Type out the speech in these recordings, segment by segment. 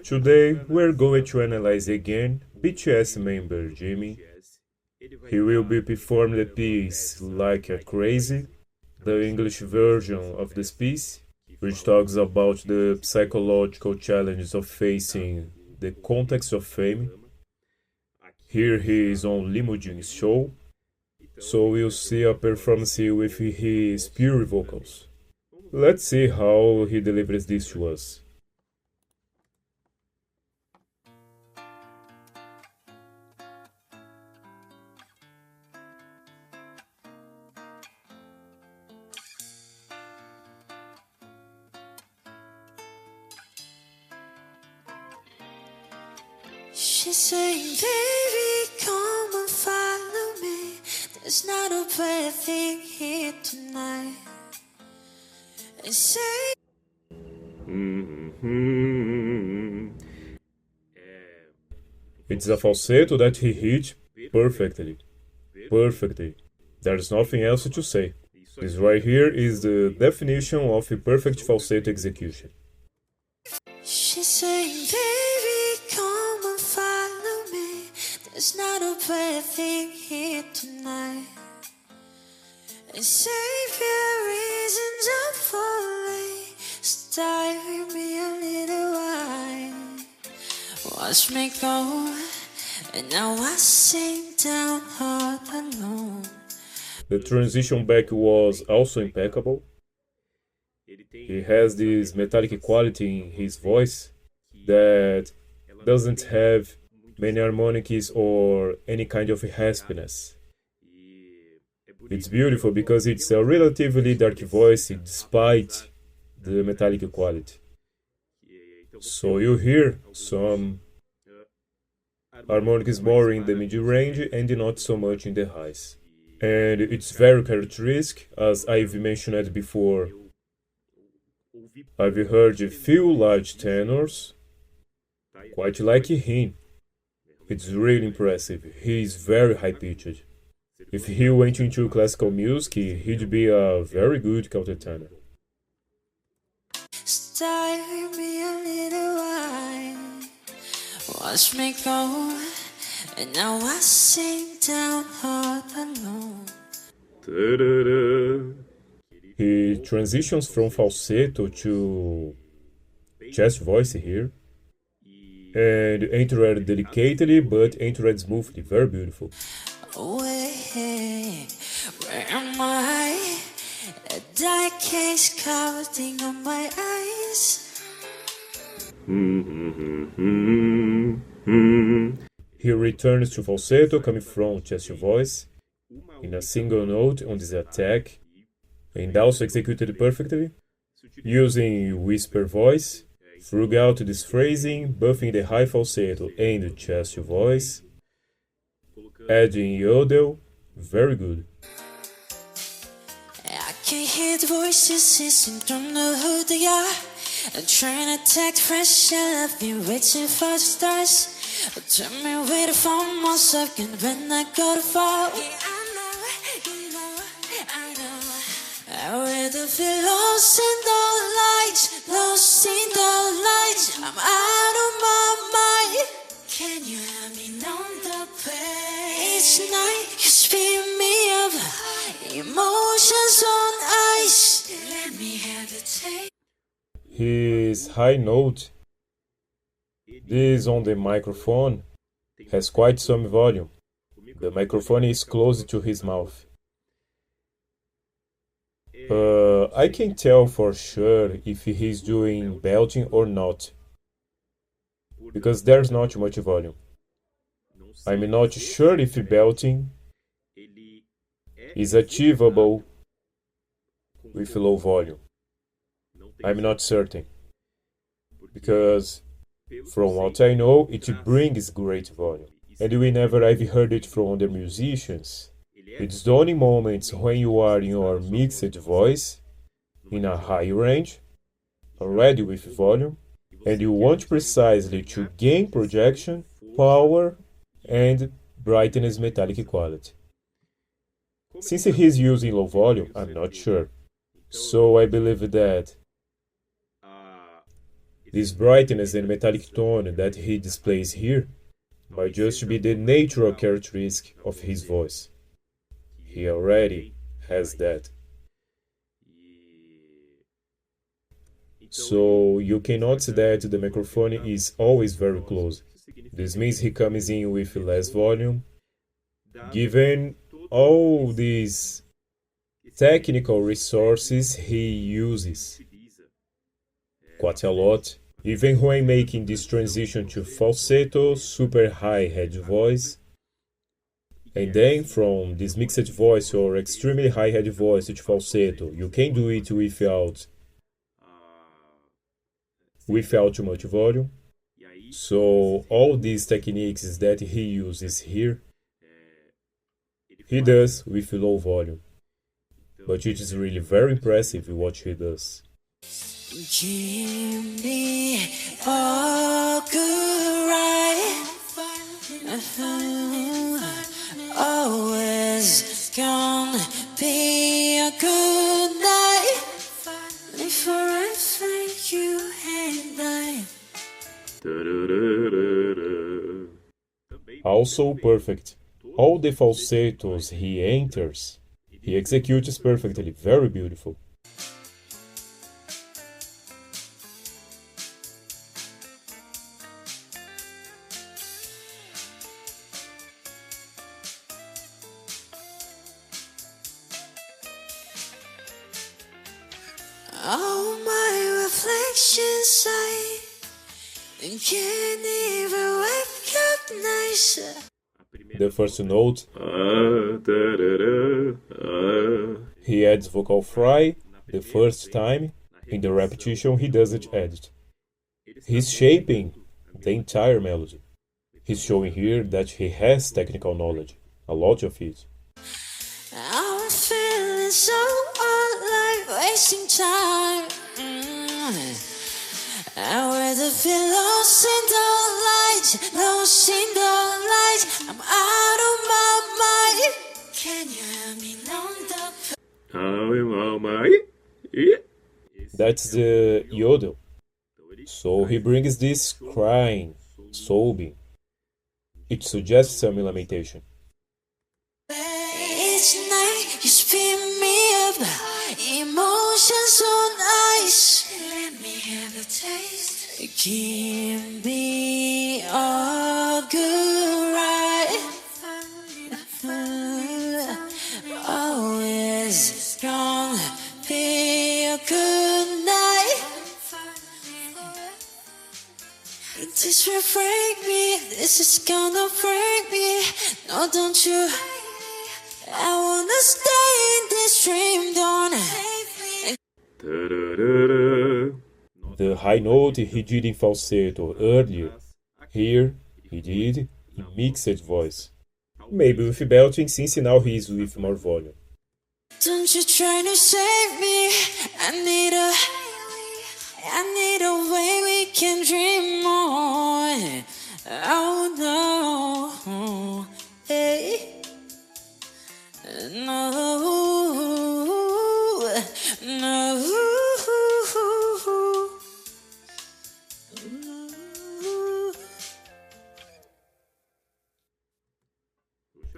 Today we're going to analyze again BTS member Jimin. He will be performing the piece Like a Crazy, the English version of this piece, which talks about the psychological challenges of facing the context of fame. Here he is on Lee Mujin's show, so we'll see a performance with his pure vocals. Let's see how he delivers this to us. She's saying, baby, come and follow me. There's not a bad thing here tonight. And say, It's a falsetto that he hit perfectly. Perfectly. There's nothing else to say. This right here is the definition of a perfect falsetto execution. she's saying, baby, come and follow me. There's not a bad thing here tonight. And save your reasons I'm falling. Stay with me a little while. Watch me go, and now I sink down all alone. The transition back was also impeccable. He has this metallic quality in his voice that doesn't have many harmonics or any kind of raspiness. It's beautiful because it's a relatively dark voice despite the metallic quality. So you hear some harmonics more in the mid-range and not so much in the highs. And it's very characteristic, as I've mentioned before. I've heard a few large tenors, quite like him. It's really impressive. He's very high-pitched. If he went into classical music, he'd be a very good countertenor. Stay with me a little while. Watch me go, and now I sink down all alone. Ta-da-da. He transitions from falsetto to chest voice here, and entered delicately but entered smoothly, very beautiful. Wait, where am I? A dark case clouding on my eyes. He returns to falsetto coming from chest voice in a single note on this attack, and also executed perfectly, using whisper voice, throughout this phrasing, buffing the high falsetto and the chest voice, adding yodel, very good. I can hear the voices hissing, don't know who they are. I'm trying to take fresh air, I've been waiting for the stars. Tell me where to find myself, and when I go to fall. Yeah, I know. I rather feel lost in the lights, lost in the lights. I'm out of my mind. Can you let me know the way? Each night you speed me up, emotions on ice. Let me have the taste. His high note, this on the microphone, has quite some volume. The microphone is close to his mouth. I can tell for sure if he's doing belting or not, because there's not much volume. I'm not sure if belting is achievable with low volume. I'm not certain, because from what I know, it brings great volume, and whenever I've heard it from other musicians, it's the only moments when you are in your mixed voice, in a high range, already with volume, and you want precisely to gain projection, power, and brightness metallic quality. Since he's using low volume, I'm not sure. So I believe that This brightness and metallic tone that he displays here might just be the natural characteristic of his voice. He already has that. So you cannot say that the microphone is always very close. This means he comes in with less volume. Given all these technical resources he uses quite a lot, even when making this transition to falsetto, super high head voice, and then from this mixed voice or extremely high head voice to falsetto, you can do it without too much volume. So all these techniques that he uses here, he does with low volume. But it is really very impressive what he does. Give me a good ride. Always gonna be a good night. Before I find you and I. Also perfect. All the falsettos he enters, he executes perfectly, very beautiful. All my reflections I can't even wake up nicer. The first note, he adds vocal fry the first time. In the repetition, he doesn't add it. He's shaping the entire melody. He's showing here that he has technical knowledge, a lot of it. I'm feeling so odd, like wasting time. I'd rather be lost in the light, lost in the light. I'm out of my mind. Can you help me on the That's the yodel. So he brings this crying, sobbing. It suggests some lamentation. Each night you spin me up, emotions on ice. Let me have a taste. Give me a good ride. Always gonna be a good night. This will break me. This is gonna break me. No, don't you? I wanna stay in this dream, don't The high note he did in falsetto earlier. Here, he did in mixed voice. Maybe with belting since now he is with more volume. Don't you try to save me. I need a way we can dream on. Oh no, hey. No, no.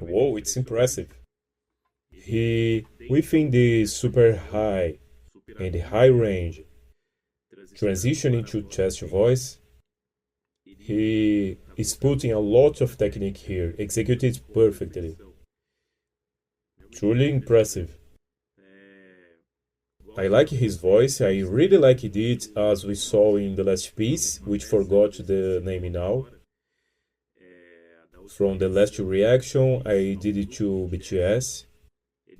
Whoa, it's impressive. He, within the super high and the high range, transitioning to chest voice, he is putting a lot of technique here, executed perfectly. Truly impressive. I like his voice, I really like it as we saw in the last piece, which forgot the name now. From the last reaction, I did it to BTS.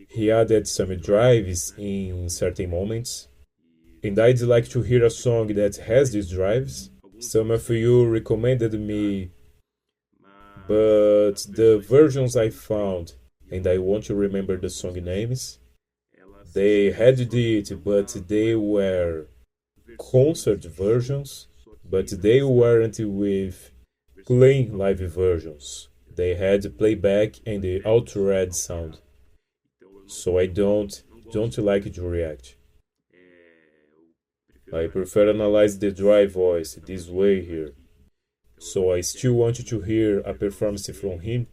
He added some drives in certain moments. And I'd like to hear a song that has these drives. Some of you recommended me, but the versions I found, and I want to remember the song names, they had it, but they were concert versions, but they weren't with plain live versions. They had playback and the altered sound. So I don't like to react. I prefer analyze the dry voice this way here. So I still want you to hear a performance from him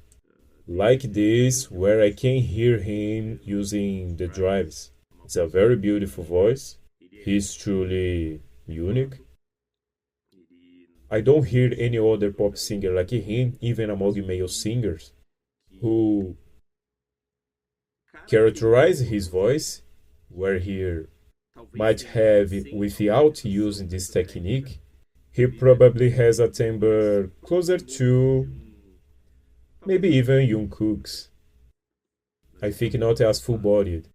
like this, where I can hear him using the drives. It's a very beautiful voice. He's truly unique. I don't hear any other pop singer like him, even among male singers, who characterize his voice, where he might have without using this technique. He probably has a timbre closer to maybe even Jungkook's. I think not as full-bodied,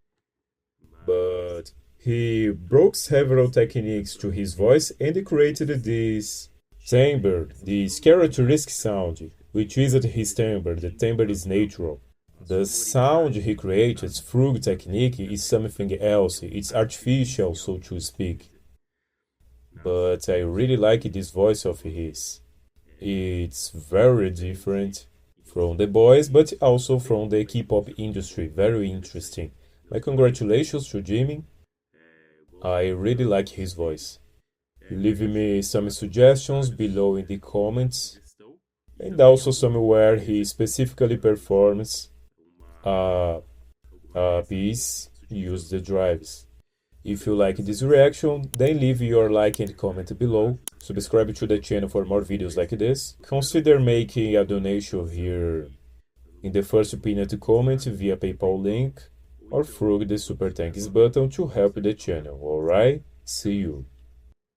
but he broke several techniques to his voice and created this timbre, this characteristic sound, which isn't his timbre. The timbre is natural. The sound he created through technique is something else. It's artificial, so to speak. But I really like this voice of his. It's very different from the boys, but also from the K-pop industry. Very interesting. My congratulations to Jimin. I really like his voice. Leave me some suggestions below in the comments, and also somewhere he specifically performs a piece, use the drives. If you like this reaction, then leave your like and comment below. Subscribe to the channel for more videos like this. Consider making a donation here in the first pinned comment via PayPal link or through the Super Thanks button to help the channel, alright? See you!